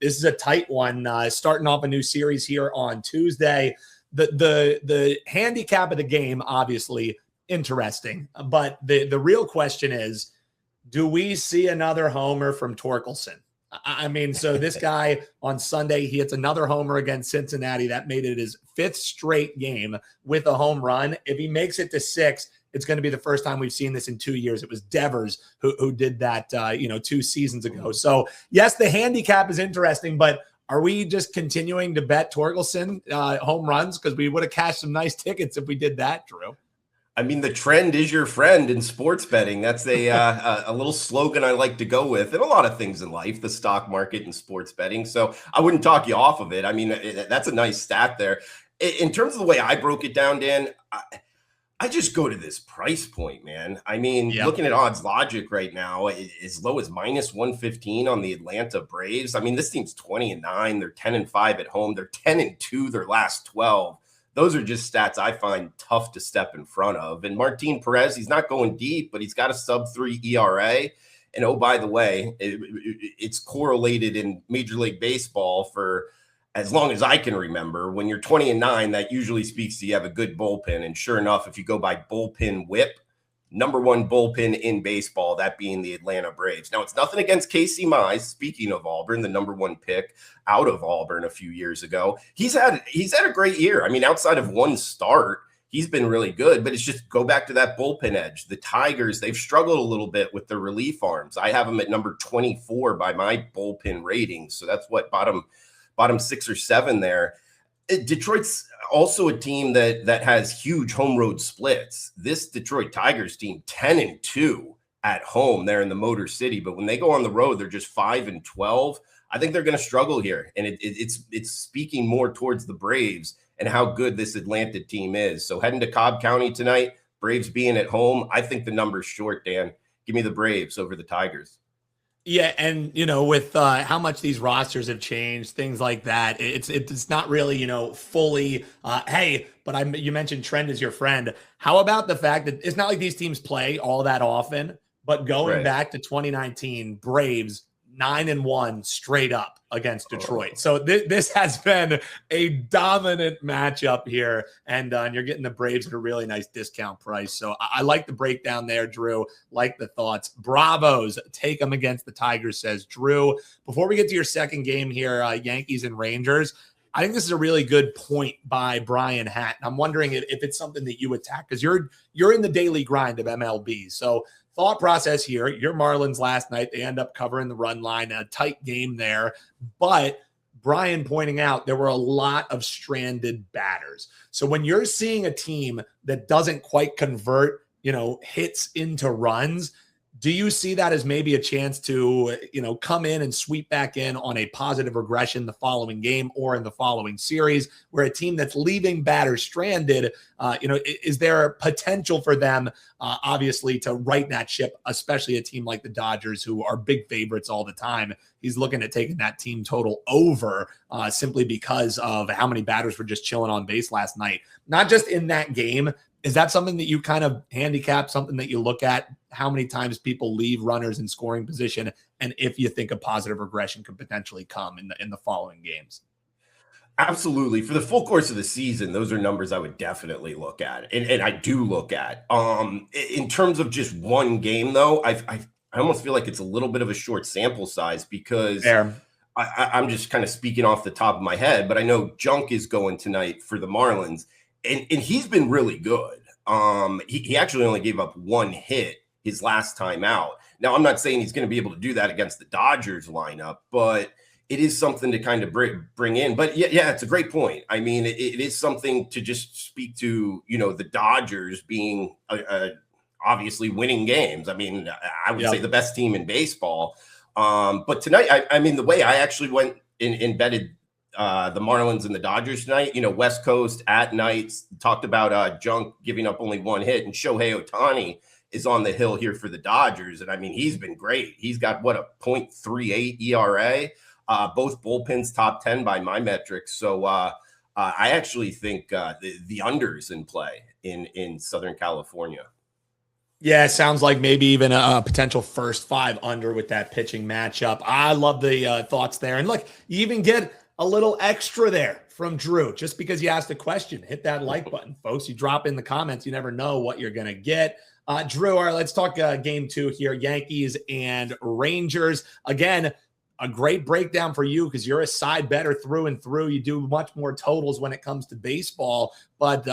This is a tight one, starting off a new series here on Tuesday. The handicap of the game, obviously interesting, but the real question is, do we see another homer from Torkelson? I mean, so this guy on Sunday, he hits another homer against Cincinnati. That made it his 5th straight game with a home run. If he makes it to 6, it's going to be the first time we've seen this in 2 years. It was Devers who did that, 2 seasons ago. So yes, the handicap is interesting, but are we just continuing to bet Torkelson home runs? Because we would have cashed some nice tickets if we did that, Drew. I mean, the trend is your friend in sports betting. That's a little slogan I like to go with, and a lot of things in life, the stock market and sports betting. So I wouldn't talk you off of it. I mean, that's a nice stat there. In terms of the way I broke it down, Dan, I just go to this price point, man. I mean, looking at odds logic right now, as low as -115 on the Atlanta Braves. I mean, this team's 20-9. They're 10-5 at home. They're 10-2 their last 12. Those are just stats I find tough to step in front of. And Martin Perez, he's not going deep, but he's got a sub-3 ERA. And oh, by the way, it's correlated in Major League Baseball for as long as I can remember. When you're 20-9, that usually speaks to you have a good bullpen. And sure enough, if you go by bullpen whip, #1 bullpen in baseball, that being the Atlanta Braves. Now, it's nothing against Casey Mize, speaking of Auburn, the #1 pick out of Auburn a few years ago. He's had a great year. I mean, outside of one start, he's been really good, but it's just go back to that bullpen edge. The Tigers, they've struggled a little bit with their relief arms. I have them at number 24 by my bullpen ratings. So that's what bottom 6 or 7 there. Detroit's also a team that has huge home road splits. This Detroit Tigers team, 10-2 at home there in the Motor City, but when they go on the road, they're just 5-12. I think they're going to struggle here, and it's speaking more towards the Braves and how good this Atlanta team is. So heading to Cobb County tonight, Braves being at home, I think the number's short, Dan. Give me the Braves over the Tigers. Yeah, and with how much these rosters have changed, things like that, it's not really fully. Hey, but you mentioned trend is your friend. How about the fact that it's not like these teams play all that often, but going back to 2019, Braves 9-1 straight up against Detroit. So this has been a dominant matchup here, and you're getting the Braves at a really nice discount price. So I like the breakdown there, Drew. Like the thoughts. Bravos, take them against the Tigers, says Drew. Before we get to your second game here, Yankees and Rangers, I think this is a really good point by Brian Hatton. I'm wondering if it's something that you attack, because you're in the daily grind of MLB. So thought process here, your Marlins last night, they end up covering the run line, a tight game there. But Brian pointing out there were a lot of stranded batters. So when you're seeing a team that doesn't quite convert, hits into runs, do you see that as maybe a chance to, come in and sweep back in on a positive regression the following game or in the following series, where a team that's leaving batters stranded, is there potential for them, obviously, to right that ship, especially a team like the Dodgers, who are big favorites all the time? He's looking at taking that team total over simply because of how many batters were just chilling on base last night. Not just in that game. Is that something that you kind of handicap, something that you look at, how many times people leave runners in scoring position, and if you think a positive regression could potentially come in the following games? Absolutely. For the full course of the season, those are numbers I would definitely look at, and I do look at. In terms of just one game, though, I almost feel like it's a little bit of a short sample size, because I'm just kind of speaking off the top of my head, but I know Junk is going tonight for the Marlins. And he's been really good. He actually only gave up 1 hit his last time out. Now, I'm not saying he's going to be able to do that against the Dodgers lineup, but it is something to kind of bring in. But yeah, it's a great point. I mean, it is something to just speak to, the Dodgers being obviously winning games. I mean, I would say the best team in baseball. But tonight, I mean, the way I actually went and betted the Marlins and the Dodgers tonight, West Coast at night, talked about Junk giving up only 1 hit, and Shohei Ohtani is on the hill here for the Dodgers. And I mean, he's been great. He's got a 0.38 ERA, both bullpens top 10 by my metrics. So I actually think the unders in play in Southern California. Yeah, sounds like maybe even a potential first 5 under with that pitching matchup. I love the thoughts there. And look, you even get a little extra there from Drew just because you asked a question. Hit that like button, folks. You drop in the comments. You never know what you're going to get. Drew, all right, let's talk game 2 here. Yankees and Rangers. Again, a great breakdown for you because you're a side better through and through. You do much more totals when it comes to baseball, but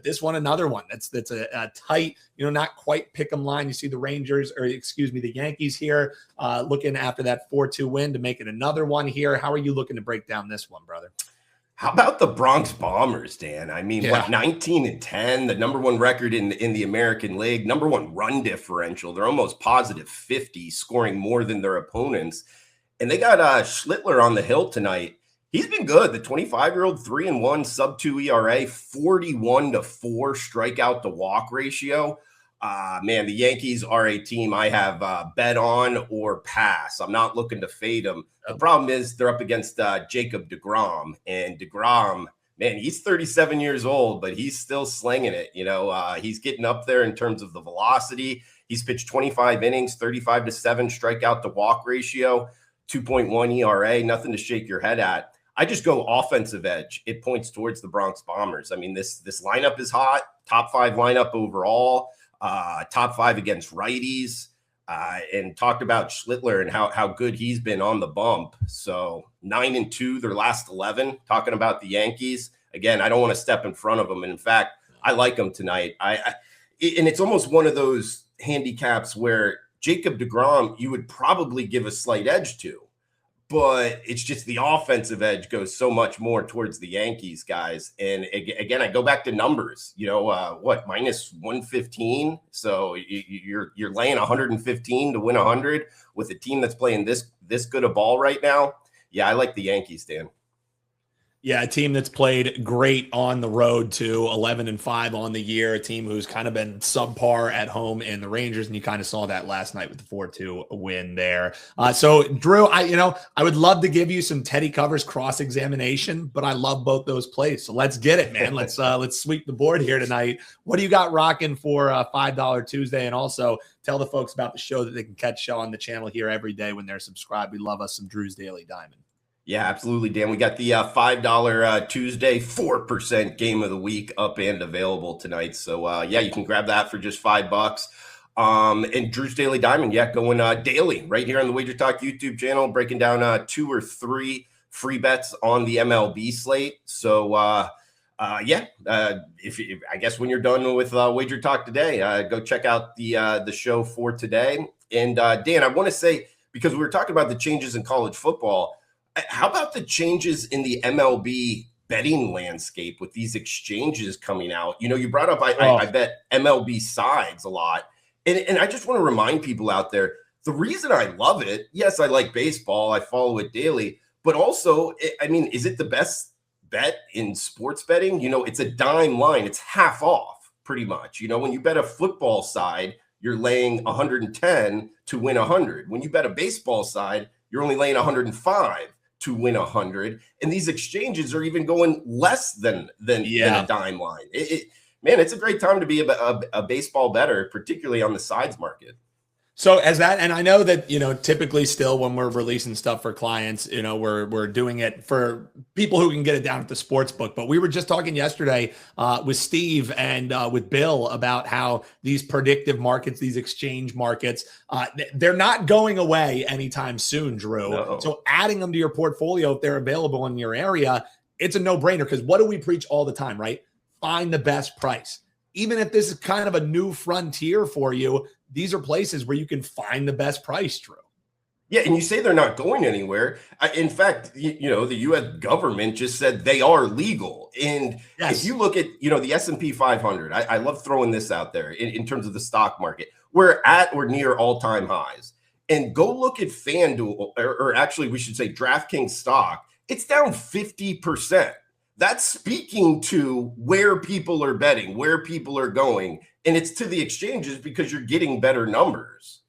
this one, another one that's a tight, not quite pick 'em line. You see the Rangers, or excuse me, the Yankees here, looking after that 4-2 win to make it another one here. How are you looking to break down this one, brother? How about the Bronx Bombers, Dan? I mean, 19-10, the number 1 record in the American League, number 1 run differential. They're almost positive 50, scoring more than their opponents. And they got Schlittler on the hill tonight. He's been good. The 25-year-old, 3-1, sub-2 ERA, 41-4 strikeout to walk ratio. Man, the Yankees are a team I have bet on or pass. I'm not looking to fade them. The problem is they're up against Jacob deGrom. And deGrom, man, he's 37 years old, but he's still slinging it. He's getting up there in terms of the velocity. He's pitched 25 innings, 35-7 strikeout to walk ratio. 2.1 ERA, nothing to shake your head at. I just go offensive edge. It points towards the Bronx Bombers. I mean, this lineup is hot. Top 5 lineup overall. Top 5 against righties. And talked about Schlittler and how good he's been on the bump. So 9-2, their last 11. Talking about the Yankees. Again, I don't want to step in front of them. And in fact, I like them tonight. And it's almost one of those handicaps where Jacob deGrom, you would probably give a slight edge to, but it's just the offensive edge goes so much more towards the Yankees guys. And again, I go back to numbers, minus 115. So you're laying 115 to win 100 with a team that's playing this good a ball right now. Yeah, I like the Yankees, Dan. Yeah, a team that's played great on the road to 11-5 on the year, a team who's kind of been subpar at home in the Rangers, and you kind of saw that last night with the 4-2 win there. So, Drew, I would love to give you some Teddy Covers cross-examination, but I love both those plays. So let's get it, man. Let's sweep the board here tonight. What do you got rocking for $5 Tuesday? And also tell the folks about the show that they can catch on the channel here every day when they're subscribed. We love us some Drew's Daily Diamond. Yeah, absolutely, Dan. We got the $5 Tuesday 4% game of the week up and available tonight. So, you can grab that for just $5. And Drew's Daily Diamond, going daily right here on the WagerTalk YouTube channel, breaking down 2 or 3 free bets on the MLB slate. So, I guess when you're done with WagerTalk today, go check out the show for today. And Dan, I want to say, because we were talking about the changes in college football, how about the changes in the MLB betting landscape with these exchanges coming out? You brought up, I bet MLB sides a lot. And I just want to remind people out there, the reason I love it, yes, I like baseball. I follow it daily. But also, is it the best bet in sports betting? It's a dime line. It's half off pretty much. When you bet a football side, you're laying 110 to win 100. When you bet a baseball side, you're only laying 105 to win 100, and these exchanges are even going less than a dime line. It's a great time to be a baseball bettor, particularly on the sides market. So as that, and I know that, typically still when we're releasing stuff for clients, we're doing it for people who can get it down at the sports book. But we were just talking yesterday with Steve and with Bill about how these predictive markets, these exchange markets, they're not going away anytime soon, Drew. No. So adding them to your portfolio, if they're available in your area, it's a no-brainer, because what do we preach all the time, right? Find the best price. Even if this is kind of a new frontier for you, these are places where you can find the best price, Drew. Yeah, and you say they're not going anywhere. In fact, the U.S. government just said they are legal. And if you look at, the S&P 500, I love throwing this out there in terms of the stock market. We're at or near all-time highs. And go look at FanDuel, or actually we should say DraftKings stock. It's down 50%. That's speaking to where people are betting, where people are going. And it's to the exchanges because you're getting better numbers.